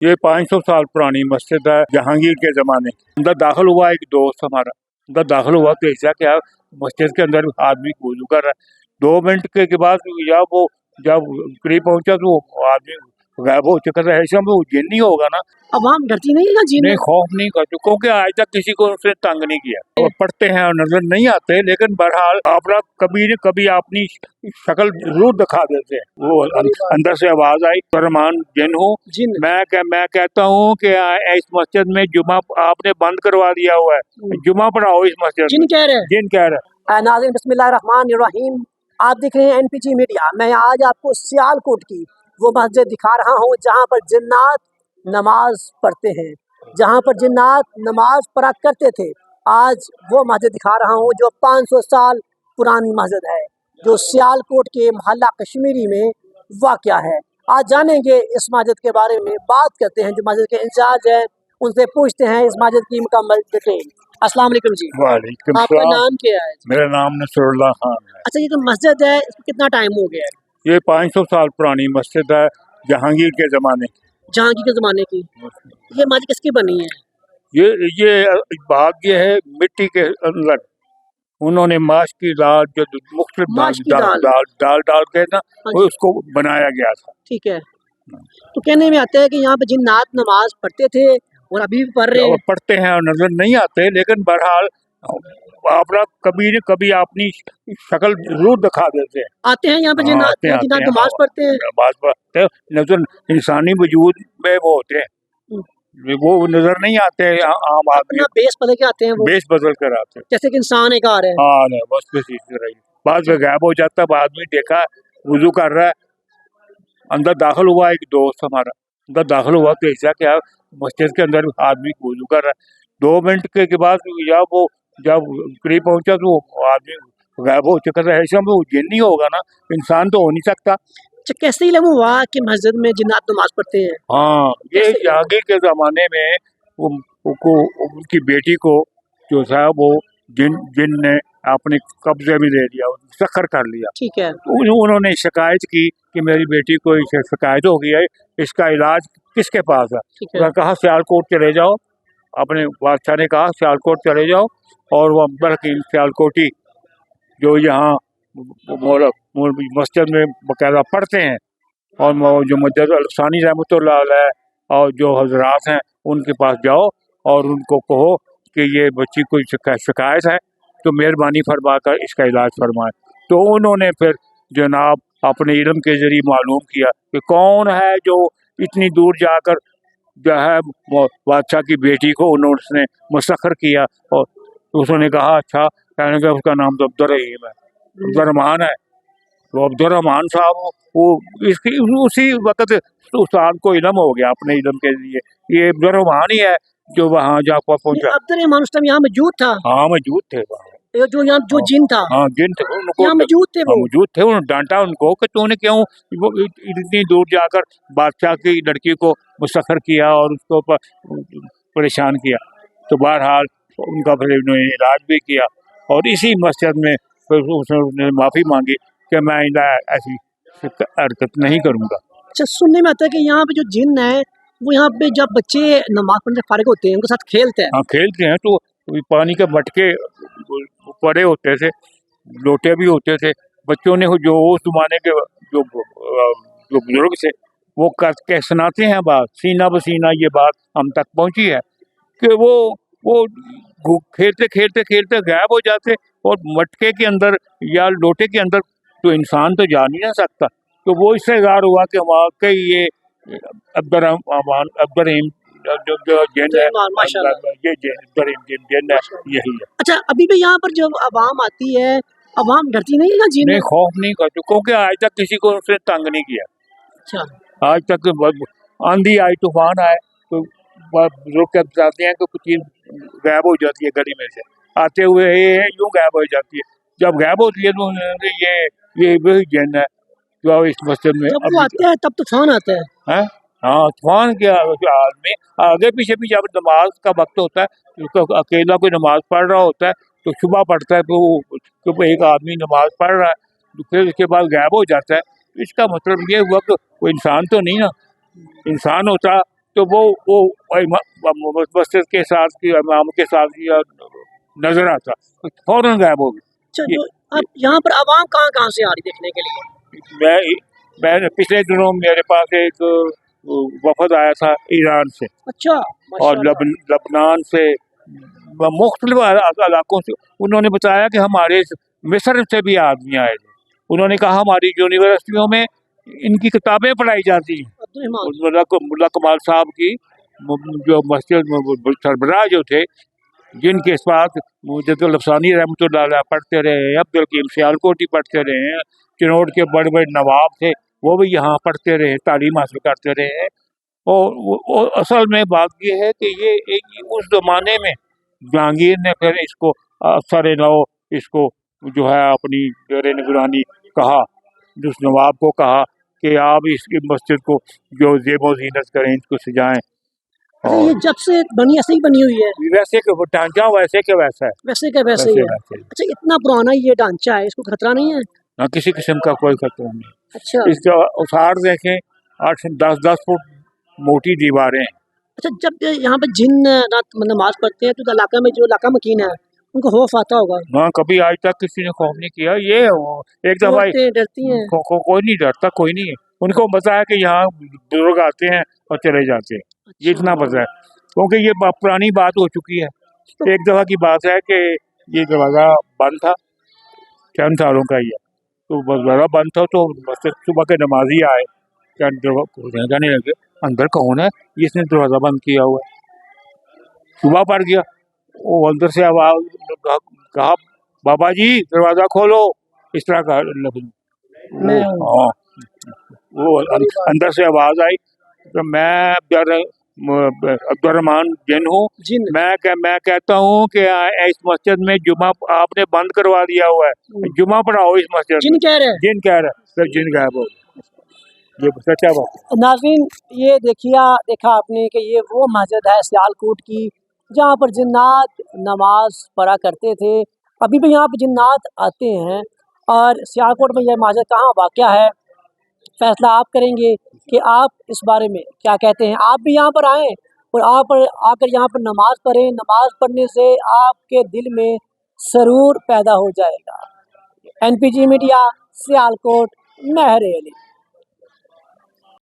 ये 500 साल पुरानी मस्जिद है, जहांगीर के ज़माने। अंदर दाखिल हुआ एक दोस्त हमारा, अंदर दाखिल हुआ तो ऐसा क्या मस्जिद के अंदर आदमी वुज़ू कर रहा है। 2 मिनट के बाद जब करीब पहुंचा तो आदमी गायब हो चुका था। ऐसा में वो जिन नहीं होगा ना। अब हम डरती नहीं है ना जिन? नहीं, खौफ नहीं करते क्योंकि आज तक किसी को उसने तंग नहीं किया। वो पढ़ते हैं और नजर नहीं आते, लेकिन बहरहाल आप कभी न कभी अपनी शक्ल जरूर दिखा देते हैं। वो अंदर से आवाज आई, रहमान जिन हूँ। मैं कहता हूँ कि इस मस्जिद में जुमा आपने बंद करवा दिया हुआ है, जुमा पढ़ाओ इस मस्जिद। जिन कह रहे हैं? जिन कह रहे हैं। नाज़रीन, बिस्मिल्लाहिर्रहमानिर्रहीम। आप देख रहे हैं NPG मीडिया। मैं आज आपको सियालकोट की वो मस्जिद दिखा रहा हूँ जहाँ पर जिन्नात नमाज पढ़ते हैं, जहाँ पर जिन्नात नमाज पढ़ा करते थे। आज वो मस्जिद दिखा रहा हूँ जो 500 साल पुरानी मस्जिद है, जो सियालकोट के मोहल्ला कश्मीरी में वाक़या है। आज जानेंगे इस मस्जिद के बारे में, बात करते हैं जो मस्जिद के इंचार्ज हैं, उनसे पूछते हैं इस मस्जिद की मुकम्मल डिटेल। अस्सलाम वालेकुम जी। वालेकुम आपका सलाम। नाम क्या है? मेरा नाम नसरुल्लाह खान है। अच्छा, ये जो मस्जिद है इसको कितना टाइम हो गया है? ये 500 साल पुरानी मस्जिद है, जहांगीर के ज़माने। जहांगीर के ज़माने की? ये मस्जिद किसकी बनी है? ये बात ये है, मिट्टी के अंदर उन्होंने माश की दाल जो मुख्तलिफ माश की दाल डाल के ना हाँ उसको बनाया गया था। ठीक है। तो कहने में आता है कि यहाँ पे जिन्नात नमाज पढ़ते थे और अभी भी पढ़ रहे हैं। पढ़ते हैं और नजर नहीं आते, लेकिन बहरहाल आप कभी न कभी अपनी शक्ल जरूर दिखा देते हैं। आते हैं यहाँ पे जिन्नात नमाज पढ़ते हैं। नमाज पढ़ते नजर इंसानी वजूद में वो होते हैं, वो नजर नहीं आते आम आदमी। बेस बदल के आते हैं, वो बेस बदल कर आते हैं, जैसे कि इंसान एक आ रहे हैं। हाँ, बस बाद में गायब हो जाता है। आदमी देखा वुजू कर रहा है, अंदर दाखिल हुआ एक दोस्त हमारा, अंदर दाखिल हुआ तो ऐसा क्या मस्जिद के अंदर आदमी वुजू कर रहा है। 2 मिनट के बाद जब करीब पहुंचा तो आदमी गायब हो चुका था। ऐसा में वो जिन नहीं होगा ना, इंसान तो हो नहीं सकता। अच्छा, कैसे इल्म हुआ कि मस्जिद में जिन्नात नमाज पढ़ते हैं? हाँ, ये आगे के जमाने में उनकी बेटी को जो था वो जिन ने अपने कब्जे में ले लिया, सखर कर लिया। ठीक है। उन्होंने शिकायत की कि मेरी बेटी को शिकायत हो गई है, इसका इलाज किसके पास है? उन्होंने कहा सियालकोट चले जाओ। अपने बादशाह ने कहा सियालकोट चले जाओ, और वो अकबर की सियालकोटी जो यहाँ मस्जिद में बाकायदा पढ़ते हैं, और जो मस्जिद अलसानी रहमतुल्लाह अलैह और जो हजरात हैं उनके पास जाओ और उनको कहो कि ये बच्ची को शिकायत है तो मेहरबानी फरमा कर इसका इलाज फरमाएं। तो उन्होंने फिर जनाब अपने इल्म के जरिए मालूम किया कि कौन है जो इतनी दूर जाकर जो है बादशाह की बेटी को उन्होंने मुसख्खर किया। और उसने कहा अच्छा, कहने का उसका नाम तो अब्दुर्रहीम है, अब्दुर्रहमान है। तो अब्दुर्रहमान साहब वो इसकी उसी वक्त उस्ताद को इल्म हो गया अपने इल्म के लिए, ये अब्दुर्रहमान ही है जो वहाँ जा पहुंचा। अब्दुर्रहमान उस टाइम यहाँ मौजूद था? हाँ, मौजूद थे जो यहाँ जो जिन था। हाँ, जिन थे उनको मौजूद थे, वो मौजूद थे। उन्होंने डांटा उनको कि तूने क्यों इतनी दूर जाकर बादशाह की लड़की को मुसख्खर किया और उसको परेशान किया। तो बहरहाल उनका फिर उन्होंने इलाज भी किया, और इसी मस्जिद में फिर उसने माफ़ी मांगी कि मैं ऐसी हरकत नहीं करूँगा। अच्छा, सुनने में आता है कि यहाँ पे जो जिन है वो यहाँ पे जब बच्चे नमाज पढ़ने से फारिग होते हैं उनके साथ खेलते हैं। हाँ, खेलते हैं। तो पानी के मटके पड़े होते थे, लोटे भी होते थे। बच्चों ने जो उस जमाने के जो बुजुर्ग थे वो करके सुनाते हैं बात, सीना बसीना ये बात हम तक पहुंची है कि वो खेलते खेलते खेलते गायब हो जाते, और मटके के अंदर या लोटे के अंदर तो इंसान तो जा नहीं सकता। तो वो इससे ज़ाहिर हुआ कि वाकई ये अब्दुर्रहीम जो जिन है, ये जिन है, यही है। अच्छा, अभी भी यहाँ पर जो अवाम आती है, अवाम डरती नहीं है ना जिन? नहीं, खौफ नहीं करती क्योंकि आज तक किसी को उसने तंग नहीं किया। अच्छा, आज तक आंधी आई, तूफान आए तो लोग क्या बताते हैं कि कुछ चीज गायब हो जाती है गली में से, आते हुए ये यूं गायब हो जाती है। जब गायब होती है तो ये वही जिन है जो इस मस्जिद में जब वो आते हैं तब तूफान आता है। हाँ, तूफान के आदमी आगे पीछे भी जब नमाज का वक्त होता है तो अकेला कोई नमाज पढ़ रहा होता है तो सुबह पढ़ता है तो एक आदमी नमाज पढ़ रहा है तो फिर उसके बाद गायब हो जाता है। इसका मतलब ये हुआ कि वो इंसान तो नहीं ना, इंसान होता तो वो मस्जिद के साथ की इमाम के साथ की नजर आता, फौरन गायब हो गई। अच्छा, ये जो अब यहाँ पर आवाम कहाँ से आ रही देखने के लिए? मैं पिछले दिनों मेरे पास एक वफद आया था ईरान से अच्छा, और माशाल्लाह। लबनान से, मुख्तलिफ इलाकों से। उन्होंने बताया कि हमारे मिस्र से भी आदमी आए थे। उन्होंने कहा हमारी यूनिवर्सिटियों में इनकी किताबें पढ़ाई जाती हैं। अब्दुल रहमान। मुल्ला कमाल साहब की जो मस्जिद सरबराह जो थे, जिनके साथ मुजद्दिद लफसानी रहमतुल्लाह अलैह पढ़ते रहे, अब्दुल हकीम सियालकोटी पढ़ते रहे, चिनोट के बड़े बड़े नवाब थे, वो भी यहाँ पढ़ते रहे, तालीम हासिल करते रहे। और असल में बात ये है कि ये एक उस जमाने में जहांगीर ने फिर इसको असर नौ इसको जो है अपनी जेर निगरानी कहा, जिस नवाब को कहा कि आप इसकी मस्जिद को जो जेबो जीनत करें, इसको सजाएं। अच्छा, और ये जब से बनी ऐसे ही बनी हुई है? वैसे के वो ढांचा वैसे के वैसा है, वैसे का वैसे ही वैसे है। वैसे ही। अच्छा, इतना पुराना ये ढांचा है, इसको खतरा नहीं है? ना किसी किस्म का कोई खतरा नहीं। अच्छा। इसका उसार देखें, 8-10 फुट मोटी दीवारें हैं। अच्छा, जब यहाँ पे जिन नमाज पढ़ते हैं तो इलाका में जो इलाका मकीन है उनको खौफ आता होगा? हाँ, कभी आज तक किसी ने खौफ नहीं किया। ये एक दफा औरतें डरती हैं? कोई नहीं डरता, कोई नहीं है। उनको पता है कि यहाँ बुजुर्ग आते हैं और चले जाते हैं, ये इतना पता है, क्योंकि ये पुरानी बात हो चुकी है। एक दफा की बात है कि ये दरवाजा बंद था, 3 सालों का ही है, तो दरवाजा बंद था, तो सुबह के नमाजी आए, कहने लगे अंदर कौन है, इसने दरवाजा बंद किया हुआ है। सुबह पड़ गया, वो अंदर से आवाज कहा बाबा जी दरवाजा खोलो, इस तरह का वो अंदर से आवाज आई। तो मैं अब्दुल रहमान जिन हूँ, मैं कहता हूँ कि इस मस्जिद में जुमा आपने बंद करवा दिया हुआ है, जुमा पढ़ाओ इस मस्जिद में। जिन कह रहे हैं? जिन कह रहे हैं, फिर जिन गायब हो, ये सच्चा बात। नाज़रीन, ये देखा आपने कि ये वो मस्जिद है सियालकोट की जहाँ पर जिन्नात नमाज पढ़ा करते थे। अभी भी यहाँ पर जिन्नात आते हैं। और सियालकोट में यह मस्जिद कहाँ वाक़या है, फैसला आप करेंगे कि आप इस बारे में क्या कहते हैं। आप भी यहाँ पर आएँ और आप आकर यहाँ पर नमाज पढ़ें। नमाज पढ़ने से आपके दिल में सरूर पैदा हो जाएगा। NPG मीडिया, सियालकोट, महर अली।